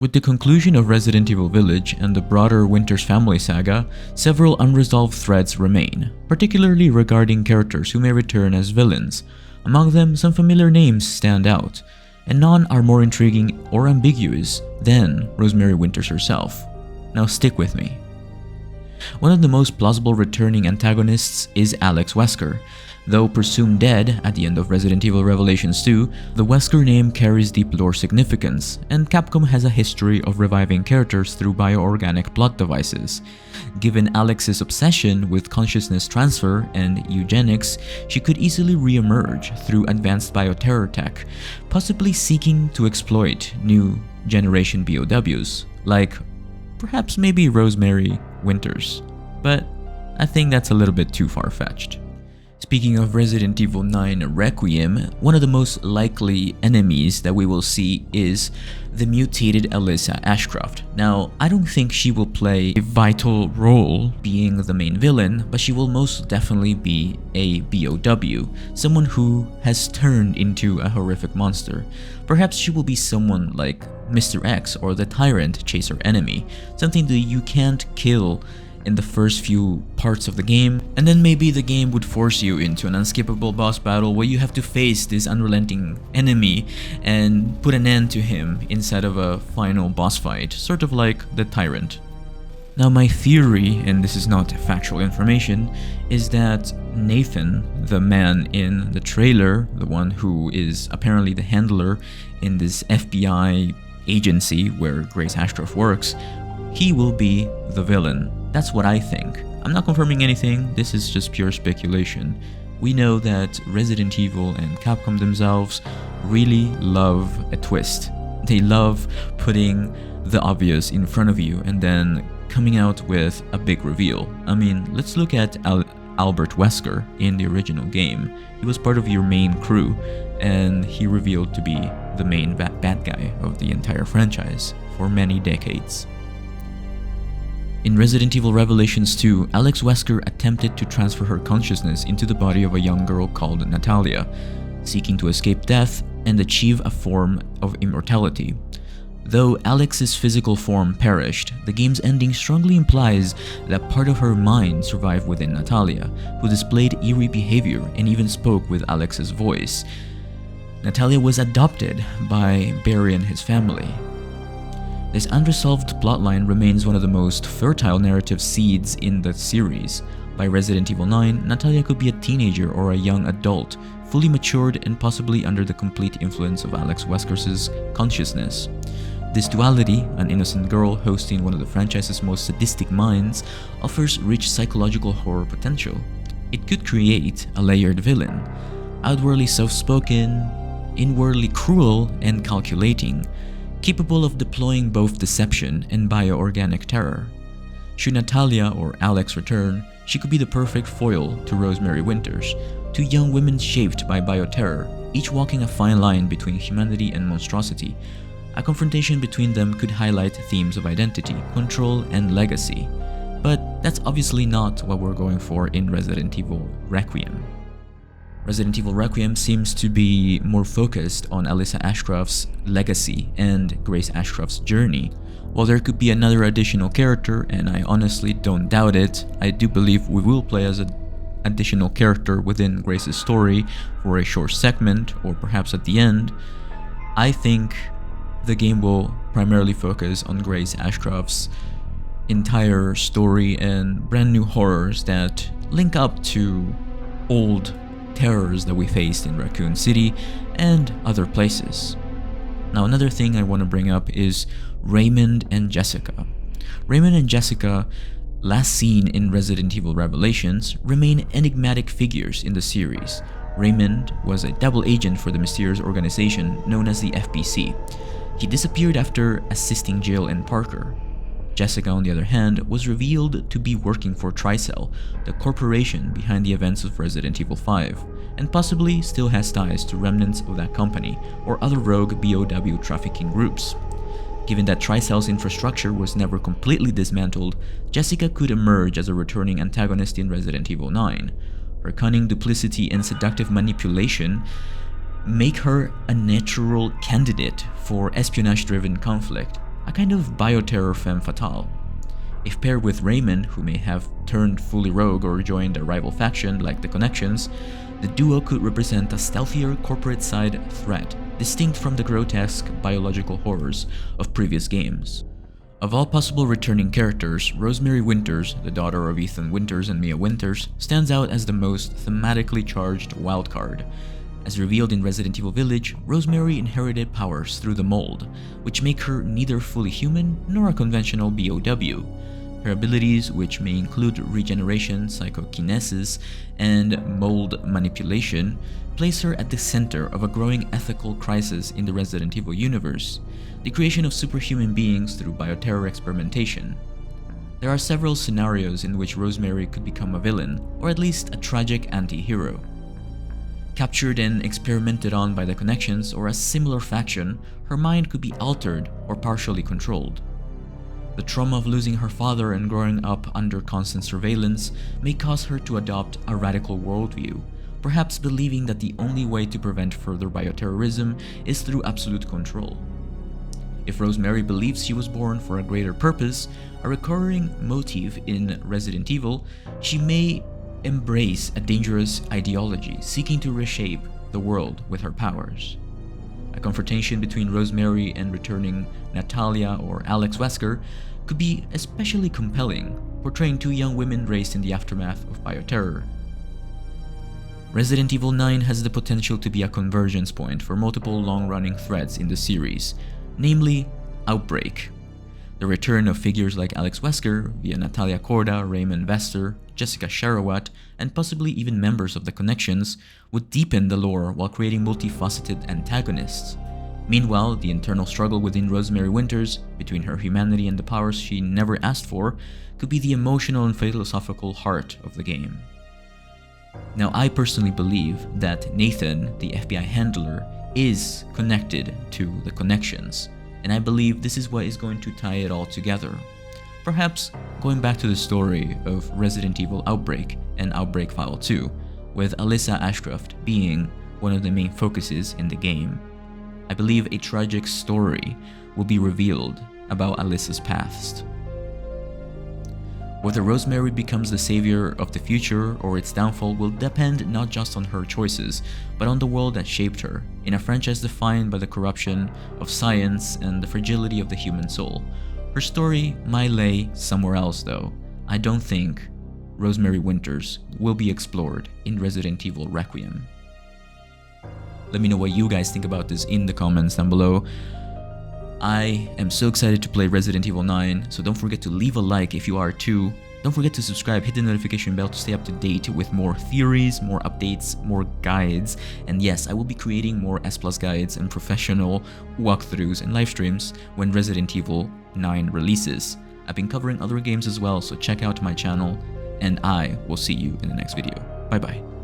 With the conclusion of Resident Evil Village and the broader Winter's Family saga, several unresolved threads remain, particularly regarding characters who may return as villains. Among them, some familiar names stand out, and none are more intriguing or ambiguous than Rosemary Winters herself. Now stick with me. One of the most plausible returning antagonists is Alex Wesker. Though presumed dead at the end of Resident Evil Revelations 2, the Wesker name carries deep lore significance, and Capcom has a history of reviving characters through bioorganic plot devices. Given Alex's obsession with consciousness transfer and eugenics, she could easily re-emerge through advanced bioterror tech, possibly seeking to exploit new generation BOWs, like perhaps maybe Rosemary Winters. But I think that's a little bit too far-fetched. Speaking of Resident Evil 9 Requiem, one of the most likely enemies that we will see is the mutated Alyssa Ashcroft. Now, I don't think she will play a vital role being the main villain, but she will most definitely be a BOW, someone who has turned into a horrific monster. Perhaps she will be someone like Mr. X or the Tyrant Chaser enemy, something that you can't kill in the first few parts of the game, and then maybe the game would force you into an unskippable boss battle where you have to face this unrelenting enemy and put an end to him instead of a final boss fight, sort of like the Tyrant. Now my theory, and this is not factual information, is that Nathan, the man in the trailer, the one who is apparently the handler in this FBI agency where Grace Ashcroft works, he will be the villain. That's what I think. I'm not confirming anything, this is just pure speculation. We know that Resident Evil and Capcom themselves really love a twist. They love putting the obvious in front of you and then coming out with a big reveal. I mean, let's look at Albert Wesker in the original game. He was part of your main crew, and he revealed to be the main bad guy of the entire franchise for many decades. In Resident Evil Revelations 2, Alex Wesker attempted to transfer her consciousness into the body of a young girl called Natalia, seeking to escape death and achieve a form of immortality. Though Alex's physical form perished, the game's ending strongly implies that part of her mind survived within Natalia, who displayed eerie behavior and even spoke with Alex's voice. Natalia was adopted by Barry and his family. This unresolved plotline remains one of the most fertile narrative seeds in the series. By Resident Evil 9, Natalia could be a teenager or a young adult, fully matured and possibly under the complete influence of Alex Wesker's consciousness. This duality, an innocent girl hosting one of the franchise's most sadistic minds, offers rich psychological horror potential. It could create a layered villain, outwardly soft-spoken, inwardly cruel and calculating, capable of deploying both deception and bioorganic terror. Should Natalia or Alex return, she could be the perfect foil to Rosemary Winters, two young women shaped by bioterror, each walking a fine line between humanity and monstrosity. A confrontation between them could highlight themes of identity, control, and legacy. But that's obviously not what we're going for in Resident Evil Requiem. Resident Evil Requiem seems to be more focused on Alyssa Ashcroft's legacy and Grace Ashcroft's journey. While there could be another additional character, and I honestly don't doubt it, I do believe we will play as an additional character within Grace's story for a short segment, or perhaps at the end. I think the game will primarily focus on Grace Ashcroft's entire story and brand new horrors that link up to old terrors that we faced in Raccoon City and other places. Now, another thing I want to bring up is Raymond and Jessica. Raymond and Jessica, last seen in Resident Evil Revelations, remain enigmatic figures in the series. Raymond was a double agent for the mysterious organization known as the FBC. He disappeared after assisting Jill and Parker. Jessica, on the other hand, was revealed to be working for Tricell, the corporation behind the events of Resident Evil 5, and possibly still has ties to remnants of that company or other rogue BOW trafficking groups. Given that Tricell's infrastructure was never completely dismantled, Jessica could emerge as a returning antagonist in Resident Evil 9. Her cunning duplicity and seductive manipulation make her a natural candidate for espionage-driven conflict. a kind of bioterror femme fatale. If paired with Raymond, who may have turned fully rogue or joined a rival faction like the Connections, the duo could represent a stealthier corporate side threat, distinct from the grotesque biological horrors of previous games. Of all possible returning characters, Rosemary Winters, the daughter of Ethan Winters and Mia Winters, stands out as the most thematically charged wildcard. As revealed in Resident Evil Village, Rosemary inherited powers through the mold, which make her neither fully human nor a conventional BOW. Her abilities, which may include regeneration, psychokinesis, and mold manipulation, place her at the center of a growing ethical crisis in the Resident Evil universe, the creation of superhuman beings through bioterror experimentation. There are several scenarios in which Rosemary could become a villain, or at least a tragic anti-hero. Captured and experimented on by the Connections or a similar faction, her mind could be altered or partially controlled. The trauma of losing her father and growing up under constant surveillance may cause her to adopt a radical worldview, perhaps believing that the only way to prevent further bioterrorism is through absolute control. If Rosemary believes she was born for a greater purpose, a recurring motif in Resident Evil, she may embrace a dangerous ideology seeking to reshape the world with her powers. A confrontation between Rosemary and returning Natalia or Alex Wesker could be especially compelling, portraying two young women raised in the aftermath of bioterror. Resident Evil 9 has the potential to be a convergence point for multiple long-running threads in the series, namely Outbreak. The return of figures like Alex Wesker via Natalia Corda, Raymond Vester, Jessica Sharawat, and possibly even members of the Connections would deepen the lore while creating multifaceted antagonists. Meanwhile, the internal struggle within Rosemary Winters, between her humanity and the powers she never asked for, could be the emotional and philosophical heart of the game. Now, I personally believe that Nathan, the FBI handler, is connected to the Connections, and I believe this is what is going to tie it all together. Perhaps going back to the story of Resident Evil Outbreak and Outbreak File 2, with Alyssa Ashcroft being one of the main focuses in the game. I believe a tragic story will be revealed about Alyssa's past. Whether Rosemary becomes the savior of the future or its downfall will depend not just on her choices, but on the world that shaped her, in a franchise defined by the corruption of science and the fragility of the human soul. Her story might lay somewhere else though. I don't think Rosemary Winters will be explored in Resident Evil Requiem. Let me know what you guys think about this in the comments down below. I am so excited to play Resident Evil 9, so don't forget to leave a like if you are too. Don't forget to subscribe, hit the notification bell to stay up to date with more theories, more updates, more guides, and yes, I will be creating more S+ guides and professional walkthroughs and live streams when Resident Evil 9 releases. I've been covering other games as well, so check out my channel, and I will see you in the next video. Bye bye.